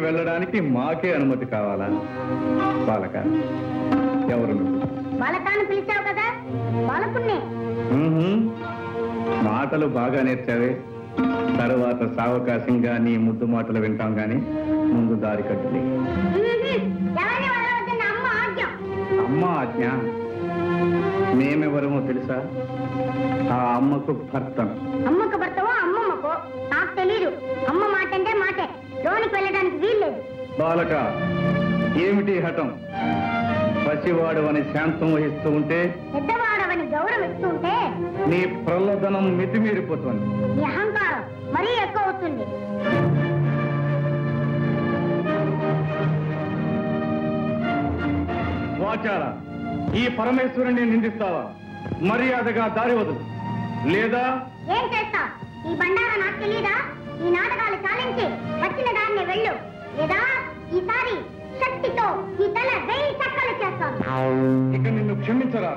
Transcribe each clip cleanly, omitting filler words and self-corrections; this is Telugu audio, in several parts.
వెళ్ళడానికి మాకే అనుమతి కావాలా? బాలక, ఎవరు? బాలకాన్ని పిలిచావు కదా, బాలకున్నే. మాటలు బాగా నేర్చావే. తరువాత సావకాశంగా నీ ముద్దు మాటలు వింటాం గాని ముందు దారి కట్టులే. అమ్మ ఆజ్ఞ. మేమెవరమో తెలుసా? ఆ అమ్మకు భర్తను. అమ్మకు భర్తవో అమ్మమ్మకో నాకు తెలీదు. అమ్మ మాట అంటే మాటే, లోనికి వెళ్ళడానికి వీల్లేదు. బాలక, ఏమిటి హఠం? పసివాడవని శాంతం వహిస్తూ ఉంటే, పెద్దవాడవని గౌరవిస్తూ ఉంటే నీ ప్రలోభనం మితిమీరిపోతుంది. నీ అహంకారం మరీ ఎక్కువ అవుతుంది. వాచాల, ఈ పరమేశ్వరుని నిందిస్తావా? మర్యాదగా దారి వదులు, లేదా ఏం చేస్తా? ఈ బండారా నాకు తెలీదా? ఈ నాటకాలు చాలించి వచ్చిన దాన్ని వెళ్ళు, లేదా ఈసారి శక్తితో ఈ తల 1000 చక్కలు చేస్తాను. ఇక నిన్ను క్షమించరా?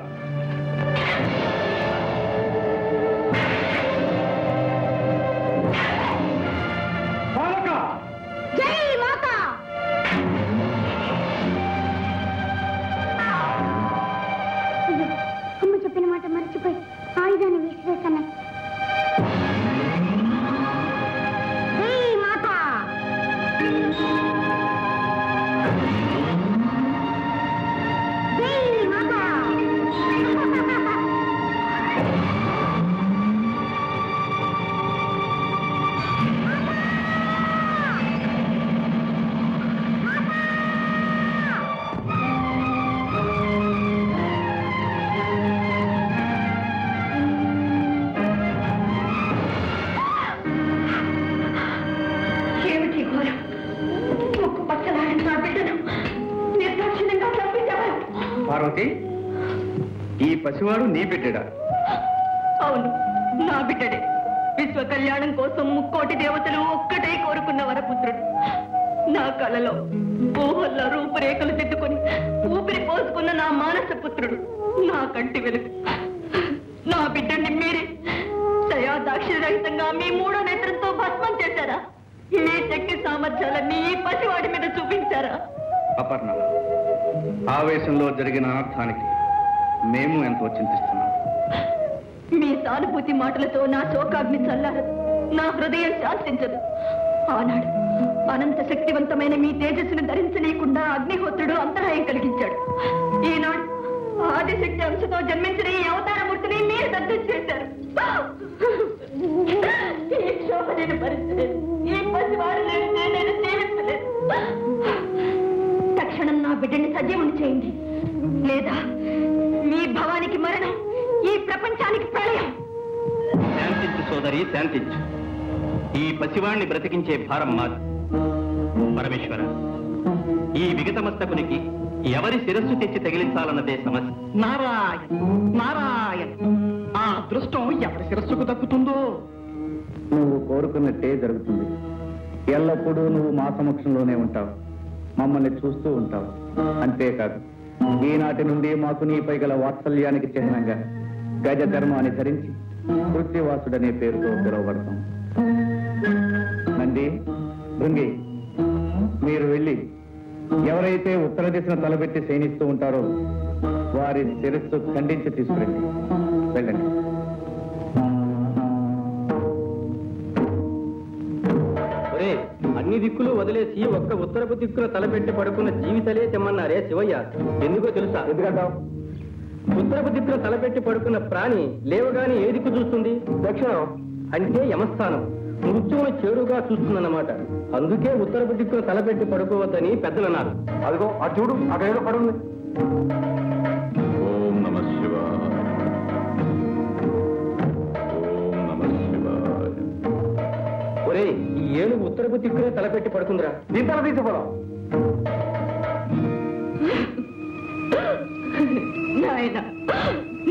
జై మాతా! అమ్మ చెప్పిన మాట మర్చిపోయి ఆయుధాన్ని విసిరేస్తాను. జై మాతా! జై మాతా! పార్వతి, ఈ పసివాడు నీ బిడ్డడా? అవును, నా బిడ్డడే. విశ్వ కళ్యాణం కోసం 3,000,000 దేవతలు ఒక్కటే కోరుకున్న వరపుత్రుడు. నా కళలో ఊహల్లో రూపురేఖలు దిద్దుకొని ఊపిరి పోసుకున్న నా మానస పుత్రుడు, నా కంటి వెలుగు. నా బిడ్డని మీరే దయా దాక్షిణ్యరహితంగా మీ 3వ నేత్రంతో భస్మం చేశారా? మీ శక్తి సామర్థ్యాలన్నీ ఈ పసివాడి మీద చూపించారా? అపర్ణ, ఆవేశంలో జరిగిన అనర్థానికి మేము ఎంతో చింతిస్తున్నాం. మీ సానుభూతి మాటలతో నా శోకాగ్ని చల్లారదు, నా హృదయం శాంతించదు. ఆనాడు అనంత శక్తివంతమైన మీ తేజస్సును ధరించలేకుండా అగ్నిహోత్రుడు అంతరాయం కలిగించాడు. ఈనాడు ఆదిశక్తి అంశతో జన్మించిన ఈ అవతారమూర్తిని మీరు దగ్ధం చేశారు. ఈ శోభనైన పరిస్థితి ఈ పసివాడు లేనిదే నేను జీవించలేదు. తక్షణం నా బిడ్డని సజీవుని చేయండి, లేదా మీ భవానికి మరణం, ఈ ప్రపంచానికి ప్రళయం. శాంతించు సోదరి, శాంతించు. ఈ పసివాణ్ణి బ్రతికించే భారం మాది. పరమేశ్వర, ఈ విగతమస్తకునికి ఎవరి శిరస్సు తెచ్చి తగిలించాలన్నదే సమస్య. నారాయణ నారాయణ, ఆ అదృష్టం ఎవరి శిరస్సుకు దక్కుతుందో. నువ్వు కోరుకున్నట్టే జరుగుతుంది. ఎల్లప్పుడూ నువ్వు మా సమక్షంలోనే ఉంటావు, మమ్మల్ని చూస్తూ ఉంటావు. అంతేకాదు, ఈనాటి నుండి మాకు నీపై గల వాత్సల్యానికి చిహ్నంగా గజ ధర్మాన్ని ధరించి కృత్యవాసుడనే పేరుతో పిలువబడతాం. నంది, భృంగి, మీరు వెళ్ళి ఎవరైతే ఉత్తర దిశను తలబెట్టి శయనిస్తూ ఉంటారో వారి శిరస్సు ఖండించి తీసుకురండి. వెళ్ళండి. అన్ని దిక్కులు వదిలేసి ఒక్క ఉత్తరపు దిక్కున తలపెట్టి పడుకున్న జీవితలే తెమ్మన్నారే శివయ్య. ఎందుకో తెలుసా? ఎందుకంటావు? ఉత్తరపు దిక్కున తలపెట్టి పడుకున్న ప్రాణి లేవగానే ఏ దిక్కు చూస్తుంది? దక్షిణం, అంటే యమస్థానం. మృత్యువును చేరుగా చూస్తుందన్నమాట. అందుకే ఉత్తరపు దిక్కున తలపెట్టి పడుకోవద్దని పెద్దలు అన్నారు. అదిగో ఆ చూడు, అక్కడ ఏదో పడుంది. ఓం నమః శివాయ. ఓం నమః శివాయ. ఒరే, ఈ ఏనుగు ఉత్తరపు దిక్కునే తలపెట్టి పడుకుందిరా. దీని తల తీసుకోవడం. నాయన,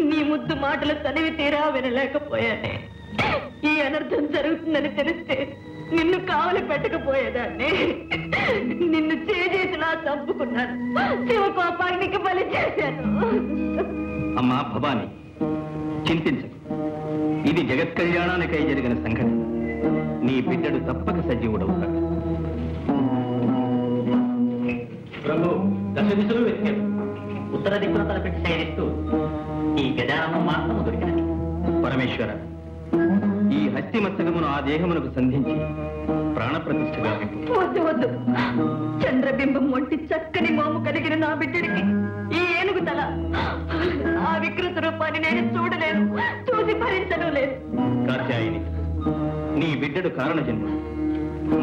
నీ ముద్దు మాటలు తనివి తీరా వినలేకపోయానే. ఈ అనర్థం జరుగుతుందని తెలిస్తే నిన్ను కావలి పెట్టకపోయేదాన్ని. నిన్ను చేసేసిలా చంపుకున్నాను, శివకోపాగ్నికి బలి చేశాను. అమ్మా భవాని, చింతించకు. ఇది జగత్ కళ్యాణానికై జరిగిన సంఘటన. నీ బిడ్డడు తప్పక సజీవుడవుతాడు. దశ దిశలు వెతికారు. ఉత్తర దిక్కున తలపెట్టి శయనిస్తూ ఈ గజాననం మాత్రము దొరికినది. పరమేశ్వర, ఈ హస్తి మస్తకమును ఆ దేహమునకు సంధించి ప్రాణప్రతిష్ఠగా పెట్టు. వద్దు వద్దు. చంద్రబింబం వంటి చక్కని మోము కలిగిన నా బిడ్డడికి ఈ ఏనుగు తల, ఆ వికృత రూపాన్ని నేను చూడలేను, చూసి భరించను లేదు. కాత్యాయని, నీ బిడ్డడు కారణ జన్మ,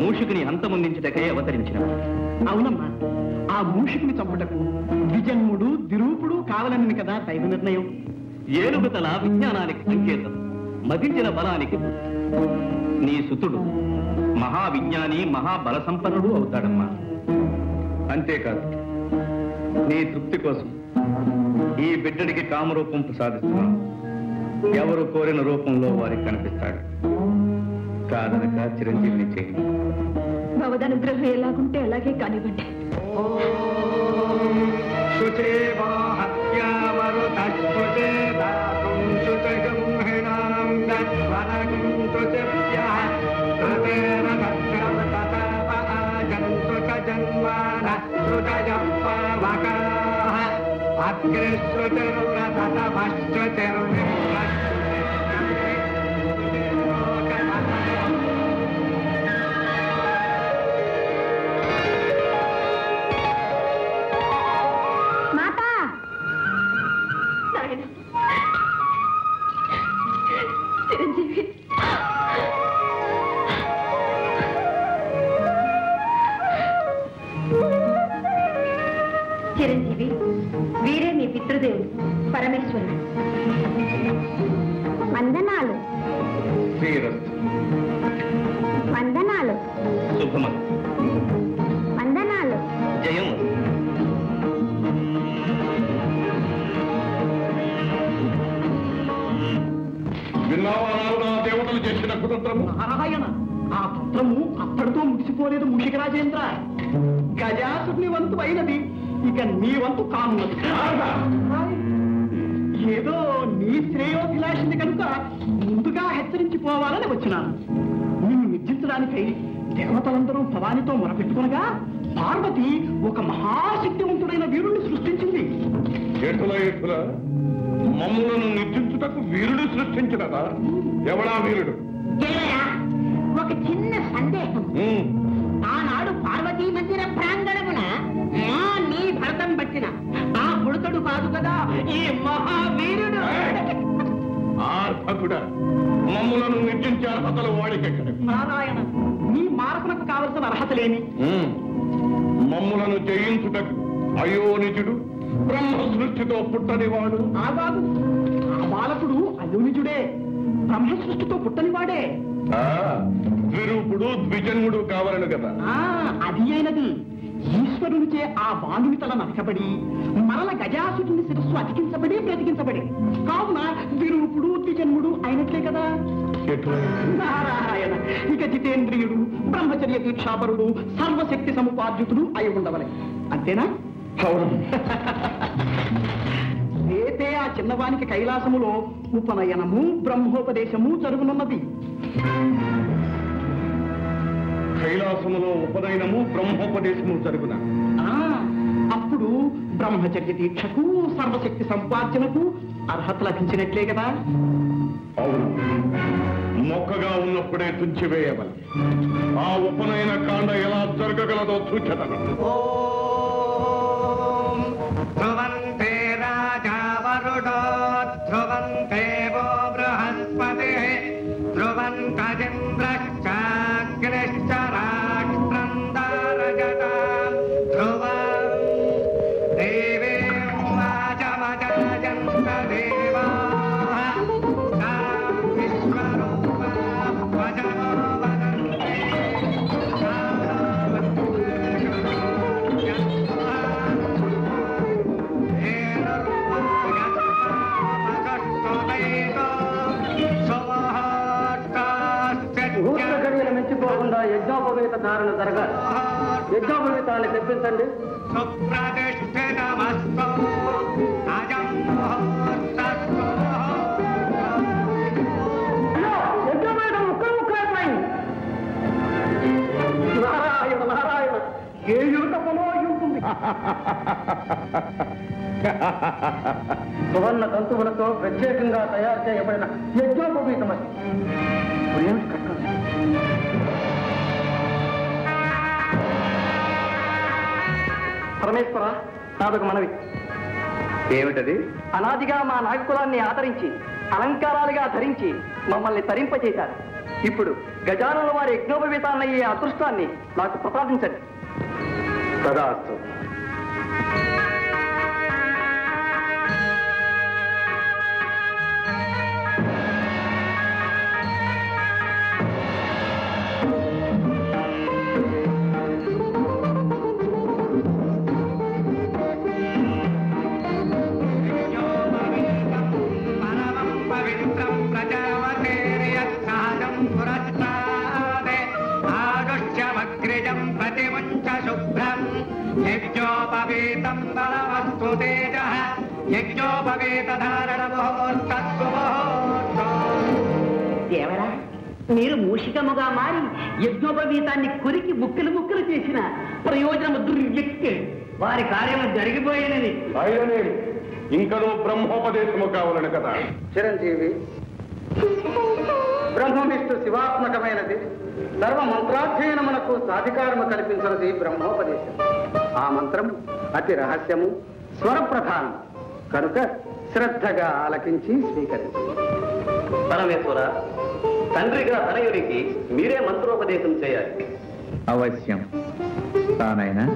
మూషికుని అంతమొందించుటకై అవతరించిన. అవునమ్మా, ఆ మూషికుని చంపుటకు ద్విజన్ముడు దిరూపుడు కావాలని కదా దైవ నిర్ణయం. ఏనుగు తల విజ్ఞానానికి సంకేతం, మదించిన బలానికి గుర్తు. నీ సుతుడు మహావిజ్ఞాని, మహాబల సంపన్నుడు అవుతాడమ్మా. అంతేకాదు, నీ తృప్తి కోసం ఈ బిడ్డడికి కామరూపం ప్రసాదిస్తున్నాం. ఎవరు కోరిన రూపంలో వారికి కనిపిస్తాడు. కాదనక చిరంజీవిని చేయండి. భవదనుగ్రహం ఎలాగుంటే అలాగే కానివ్వండి. చిరంజీవి, చిరంజీవి, వీరే మీ పితృదేవుడు పరమేశ్వరుడు. వందనాలు. శ్రీరస్తు. వందనాలు. శుభమస్తు. వందనాలు. జయం. విన్నావా నా దేవతలు చేసిన కుతంత్రము? నారాయణ, ఆ తంత్రము అప్పటితో ముగిసిపోలేదు మూషిక రాజేంద్ర. గజాసుని వంతు అయినది, ఇక నీ వంతు కానున్నది. ఏదో నీ శ్రేయోభిలాషిని కనుక ముందుగా హెచ్చరించిపోవాలని వచ్చినాను. నిన్ను నిర్జించడానికై దేవతలందరూ భవానితో మొరపెట్టుకునగా పార్వతి ఒక మహాశక్తివంతుడైన వీరుణ్ణి సృష్టించింది. ఎటుల మమ్ములను నిర్జించుటకు వీరుడు సృష్టించినదా? ఎవడా వీరుడు? ఒక చిన్న సందేహం. ఆనాడు పార్వతీ మందిర ప్రాంగణమున నీ భరతం పట్టిన ఆ పుడతడు కాదు కదా ఈ మహావీరుడు. ఆర్భకుడా, మమ్ములను నిర్జించే అర్హతలు వాడికెక్కడ? నారాయణ, నీ మారకునకు కావలసిన అర్హతలేని మమ్ములను జయించుటకు అయోనిజుడు బ్రహ్మ సృష్టితో పుట్టనివాడు. ఆ బాబు, ఆ బాలకుడు అయోనిజుడే, బ్రహ్మ సృష్టితో పుట్టనివాడే. ద్విరూపుడు ద్విజన్ముడు కావాలను కదా. అది అయినది. ఈశ్వరునిచే ఆ బాలుని తల నరకబడి మరల గజాసురుని శిరస్సు అతికించబడి బ్రతికించబడి, కావున ద్విరూపుడు ద్విజన్ముడు అయినట్లే కదా. నారాయణ, ఇక జితేంద్రియుడు, బ్రహ్మచర్య దీక్షాపరుడు, సర్వశక్తి సముపార్జితుడు అయి ఉండవలే. అంతేనా? రేపే ఆ చిన్నవానికి కైలాసములో ఉపనయనము బ్రహ్మోపదేశము జరుగునున్నది. కైలాసములో ఉపనయనము బ్రహ్మోపదేశము జరుగున. అప్పుడు బ్రహ్మచర్య దీక్షకు సర్వశక్తి సంపార్జనకు అర్హత లభించినట్లే కదా. అవును, మొక్కగా ఉన్నప్పుడే తుంచివేయవలె. ఆ ఉపనయన కాండ ఎలా జరగగలదో సూచనలు. ధ్రువంతే రాజా వరుడో ధ్రువంతే వో బృహస్పతి ధ్రువంతజింద్రశ్చాగ్నిశ్చ రాష్ట్రం దారజతాం ధ్రువం దేవీం వాచమజాయంత దేవాః తాం విశ్వరూపాం వజనో వదంతి గడియలు మెచ్చిపోకుండా యజ్ఞోపవేత ధారణ జరగాలి. యజ్ఞోపవేతాన్ని తెప్పించండి. నారాయణ నారాయణ, ఏ యుగములో ఉంటుంది. సువర్ణ తంతువులతో ప్రత్యేకంగా తయారు చేయబడిన యజ్ఞోపవీతమై పరమేశ్వర, నాదొక మనవి. ఏమిటది? అనాదిగా మా నాగకులాన్ని ఆదరించి అలంకారాలుగా ధరించి మమ్మల్ని తరింపచేశారు. ఇప్పుడు గజానుల వారి యజ్ఞోపవీతాన్నయ్యే అదృష్టాన్ని నాకు ప్రసాదించండి. తదాస్తు. యజ్ఞోపవీతం బలవస్తు తేజః యజ్ఞోపవీత ధారణ దేవరా, మీరు మూషికముగా మారి యజ్ఞోపవీతాన్ని కొరికి ముక్కలు ముక్కలు చేసిన ప్రయోజనము దుర్వ్యక్తి. వారి కార్యము జరిగిపోయినది. ఆయనే ఇంకనూ బ్రహ్మోపదేశము కావాలని కదా. చిరంజీవి, బ్రహ్మవిష్ణు శివాత్మకమైనది. సర్వ మంత్రాధ్యయనమునకు సాధికారము కల్పించినది బ్రహ్మోపదేశం. ఆ మంత్రము అతి రహస్యము, స్వరప్రధానం కనుక శ్రద్ధగా ఆలకించి స్వీకరించు. పరమేశ్వర, తండ్రిగా తనయుడికి మీరే మంత్రోపదేశం చేయాలి. అవశ్యం. తానైనా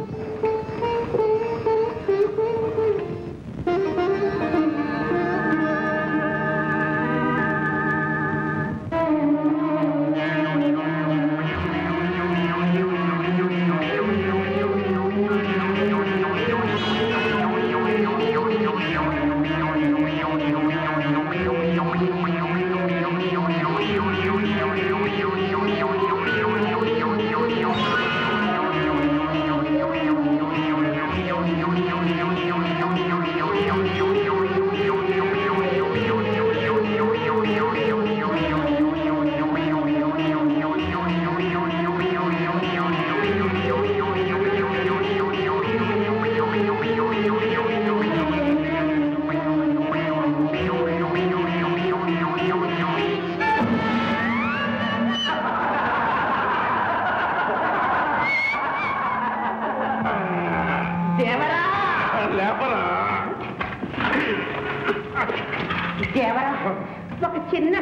ఒక చిన్న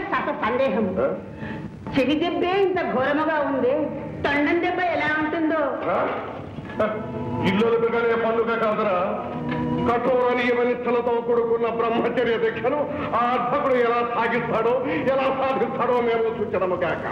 సందేహం. చెవి దెబ్బే ఇంత ఘోరముగా ఉంది, తొండం దెబ్బ ఎలా ఉంటుందో. ఇల్లు పిల్లలే పండుగ కాదరా. కఠోర నియమనిష్టలతో కూడుకున్న బ్రహ్మచర్య దీక్షను ఆ అర్భకుడు ఎలా సాగిస్తాడో, ఎలా సాధిస్తాడో మేము సూచనము కాక.